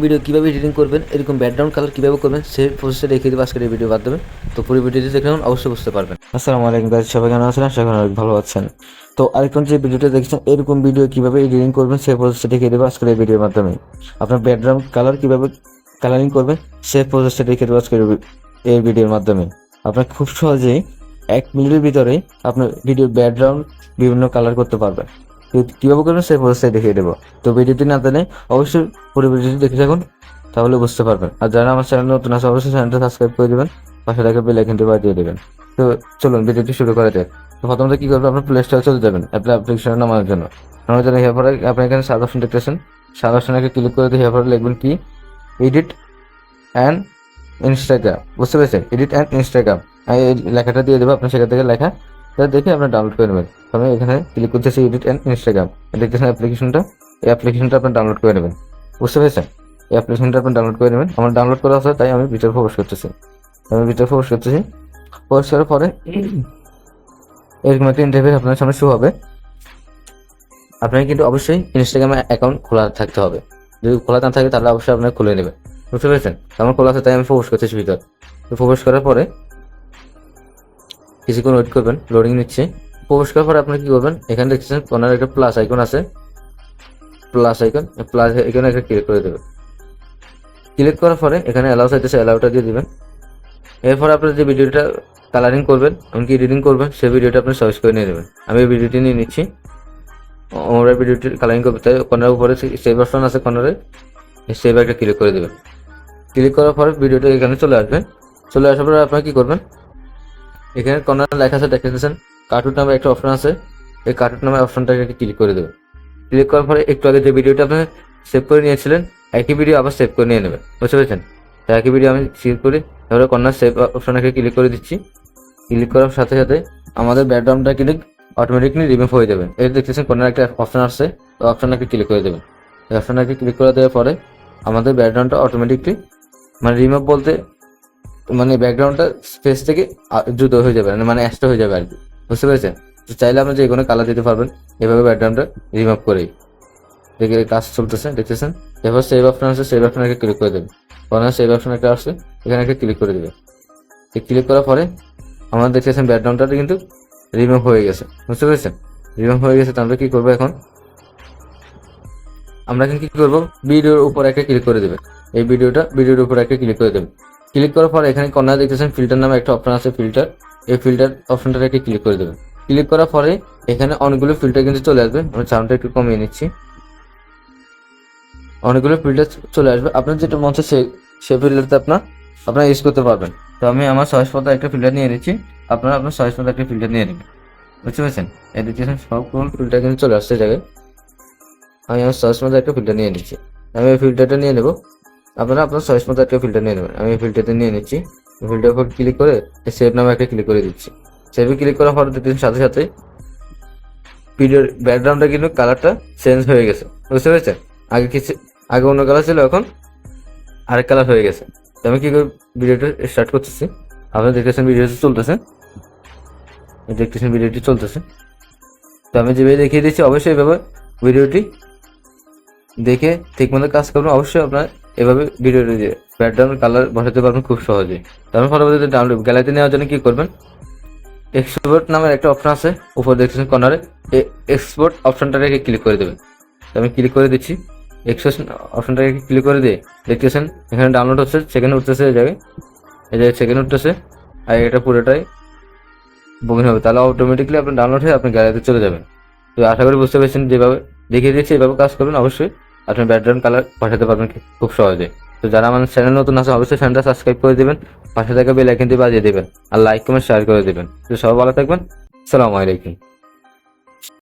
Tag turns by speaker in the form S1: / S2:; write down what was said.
S1: Video কীভাবে editing করবেন, এরকম ব্যাকগ্রাউন্ড কালার কীভাবে করবেন সেই প্রসেসটা দেখিয়ে দেবো আজকের এই ভিডিওর মাধ্যমে। তো পুরো ভিডিওটি দেখে অবশ্যই বুঝতে পারবেন। আসসালামু আলাইকুম গাইস, সবাই কেমন আছেন? আশা করি অনেক ভালো আছেন। তো আরেকজন যে ভিডিওটা দেখছেন, এরকম ভিডিও কীভাবে এডিটিং করবেন সেই প্রসেসটা দেখিয়ে দেবো আজকের এই ভিডিওর মাধ্যমে। আপনার ব্যাকগ্রাউন্ড কালার কীভাবে কালারিং করবেন সেই প্রসেসটা দেখিয়ে দেবো আজকের এই ভিডিওর মাধ্যমে। আপনার খুব সহজেই 1 মিনিটের ভিতরে আপনার ভিডিওর ব্যাকগ্রাউন্ড বিভিন্ন কালার করতে পারবেন। কীভাবে করবেন সেই প্রসেসটা দেখিয়ে দেবো। তো ভিডিওটি না জানে অবশ্যই পুরো ভিডিওটি দেখে থাকুন, তাহলে বুঝতে পারবেন। আর যারা আমার চ্যানেল নতুন আছে অবশ্যই চ্যানেলটা সাবস্ক্রাইব করে দেবেন, পাশে থাকা বেল আইকনটি বাজিয়ে দেবেন। তো চলুন ভিডিওটি শুরু করা যাক। তো প্রথমত কী করবেন, আপনার প্লে স্টোরে চলে যাবেন অ্যাপ্লিকেশন নামানোর জন্য। নামানোর জন্য হেয়ার পরে আপনি এখানে সার্চ অপশন দেখতেছেন, সার্চ অপশনে ক্লিক করে দিয়ে হেয়ার পরে লিখবেন কি এডিট অ্যান্ড ইনস্টাগ্রাম। বুঝতে পেরেছেন? এডিট অ্যান্ড ইনস্টাগ্রাম এই লেখাটা দিয়ে দেবো, আপনার সেখান থেকে লেখা দেখে আপনার ডাউনলোড করে নেবেন। আমি এখানে ক্লিক করতেছি এডিট অ্যান্ড ইনস্টাগ্রাম, দেখতেছেন অ্যাপ্লিকেশনটা। এই অ্যাপ্লিকেশনটা আপনি ডাউনলোড করে নেবেন। বুঝতে পেরেছেন? এই অ্যাপ্লিকেশনটা আপনি ডাউনলোড করে নেবেন। আমার ডাউনলোড করা আছে, তাই আমি ভিতরে প্রবেশ করতেছি। প্রবেশ করার পরে এরকম একটা ইন্টারফেস আপনার সামনে শো হবে। আপনাকে কিন্তু অবশ্যই ইনস্টাগ্রামে অ্যাকাউন্ট খোলা থাকতে হবে। যদি খোলা না থাকে তাহলে অবশ্যই আপনাকে খুলে নেবেন। বুঝতে পেরেছেন? আমার খোলা আছে, তাই আমি প্রবেশ করতেছি ভিতর। তো প্রবেশ করার পরে কিছুক্ষণ ওয়েট করবেন, লোডিং নিচ্ছে। প্রবেশ করার পরে আপনি কি করবেন, এখানে দেখছেন কর্নারে একটা প্লাস আইকন আছে, প্লাস আইকনে একটা ক্লিক করে দেবেন। ক্লিক করার পরে এখানে অ্যালাউ চাইতেছে, অ্যালাউটা দিয়ে দিবেন। এরপর আপনার যে ভিডিওটা কালারিং করবেন, এমনকি এডিটিং করবেন, সেই ভিডিওটা আপনি চয়েস করে নিয়ে নেবেন। আমি এই ভিডিওটি নিয়ে নিচ্ছি। আমরা ভিডিওটি কালারিং করবে, তাই কর্নারের উপরে সেভ অপশন আছে, কর্নারে সেভ একটা ক্লিক করে দেবেন। ক্লিক করার পরে ভিডিওটা এখানে চলে আসবে। চলে আসার পরে আপনার কি করবেন, এখানে কর্নারে লেখা আছে দেখতেছেন কার্টুন নামে একটা অপশন আছে, এই কার্টুন নামে অপশনটাকে ক্লিক করে দেবেন। ক্লিক করার পরে একটু আগে যে ভিডিওটা আপনি সেভ করে নিয়েছিলেন, একই ভিডিও আবার সেভ করে নিয়ে নেবেন। বুঝতে পেরেছেন? তো একই ভিডিও আমি সেভ করি, তারপরে কর্নার সেভ অপশনটাকে ক্লিক করে দিচ্ছি। ক্লিক করার সাথে সাথে আমাদের ব্যাকগ্রাউন্ডটা কিন্তু অটোমেটিকলি রিমুভ হয়ে যাবে। এই দেখতেছেন কর্নার একটা অপশন আসছে, তো অপশনটাকে ক্লিক করে দেবেন। এই অপশনটাকে ক্লিক করে দেওয়ার পরে আমাদের ব্যাকগ্রাউন্ডটা অটোমেটিকলি রিমুভ বলতে ব্যাকগ্রাউন্ডটা স্পেস থেকে দ্রুত হয়ে যাবে, মানে এক্সট্রা হয়ে যাবে আর কি। বুঝতে পেরেছেন? তো চাইলে আপনি যে কোনো কালার দিতে পারবেন এভাবে ব্যাকগ্রাউন্ডটা রিমুভ করেই। দেখে কাজ চলতেছে, দেখতেছেন। এবার সেভ অপশন আছে, সেভ অপশনকে ক্লিক করে দেবেন। কর্নার সেভ অপশন একটা আসছে, এখানে একটা ক্লিক করে দেবেন। ক্লিক করার পরে আমরা দেখতেছেন ব্যাকগ্রাউন্ডটা কিন্তু রিমুভ হয়ে গেছে। বুঝতে পেরেছেন? রিমুভ হয়ে গেছে। তাহলে কি করবো এখন, আমরা এখন কি করবো, ভিডিওর উপর একটা ক্লিক করে দেবেন। এই ভিডিওর উপর একটা ক্লিক করে দেবেন। ক্লিক করার পরে এখানে কর্নারে দেখতেছেন ফিল্টার নামে একটা অপশন আছে, ফিল্টার। এই ফিল্টার অপশনটাকে একটা ক্লিক করে দেবেন। ক্লিক করার পরে এখানে অনেকগুলো ফিল্টার কিন্তু চলে আসবে। আমি সাউন্ডটা একটু কমিয়ে নিচ্ছি। অনেকগুলো ফিল্টার চলে আসবে, আপনার যেটা মন চায় সেই ফিল্টারতে আপনারা ইউজ করতে পারবেন। তো আমি আমার চয়েস মতো একটা ফিল্টার নিয়ে নিচ্ছি, আপনারা আপনার চয়েস মতো একটা ফিল্টার নিয়ে নেবেন। বুঝতে পেরেছেন? এই দেখতেছেন সবগুলো ফিল্টার কিন্তু চলে আসছে জায়গায়। আমি আমার চয়েস মতো একটা ফিল্টার নিয়ে নিচ্ছি। আমি এই ফিল্টারটা নিয়ে নেবো, আপনারা আপনার চয়েস মতো একটা ফিল্টার নিয়ে নেবেন। আমি এই ফিল্টারটা নিয়ে নিচ্ছি। ফিল্টার উপর ক্লিক করে সেভ নামে একটা ক্লিক করে দিচ্ছি। সেভে ক্লিক করার পরে দেখতেছেন সাথে সাথে ভিডিওর ব্যাকগ্রাউন্ডটা কিন্তু কালারটা চেঞ্জ হয়ে গেছে। বুঝতে পেরেছেন? আগে অন্য কালার ছিল, এখন আরেক কালার হয়ে গেছে। তো আমি কি করে ভিডিওটা স্টার্ট করতেছি, আপনারা দেখতেছেন ভিডিওটি চলতেছে। তো আমি যেভাবে দেখিয়ে দিচ্ছি অবশ্যই এভাবে ভিডিওটি দেখে ঠিক মতো কাজ করবেন। অবশ্যই আপনার এভাবে ভিডিওটি দিয়ে ব্যাকগ্রাউন্ড কালার বসাতে পারবেন খুব সহজেই। তারপর পরবর্তীতে ডাউনলোড গ্যালারিতে নেওয়ার জন্য কি করবেন, এক্সপোর্ট নামের একটা অপশন আছে উপর দেখতেছেন কর্নারে, এক্সপোর্ট অপশনটাকে ক্লিক করে দেবেন। তো আমি ক্লিক করে দিচ্ছি। এক্সপোর্ট অপশনটাকে ক্লিক করে দিয়ে দেখতেছেন এখানে ডাউনলোড হচ্ছে, সেকেন্ড উঠতেছে, এই জায়গায় সেকেন্ড উঠতেছে। আর এটা পুরোটাই বুকিং হবে, তাহলে অটোমেটিকলি আপনার ডাউনলোড হয়ে আপনি গ্যালারিতে চলে যাবেন। তো আশা করি বুঝতে পেরেছেন, যেভাবে দেখিয়ে দিচ্ছি এভাবে কাজ করবেন। অবশ্যই আপনি ব্যাকগ্রাউন্ড কালার পাঠাতে পারবেন খুব সহজে। তো যারা আমার চ্যানেল নতুন আছে অবশ্যই চ্যানেলটা সাবস্ক্রাইব করে দেবেন, পাশে থাকা বেল আইকনটি বাজিয়ে দেবেন, আর লাইক কমেন্ট শেয়ার করে দেবেন। তো সবাই ভালো থাকবেন। আসসালামু আলাইকুম।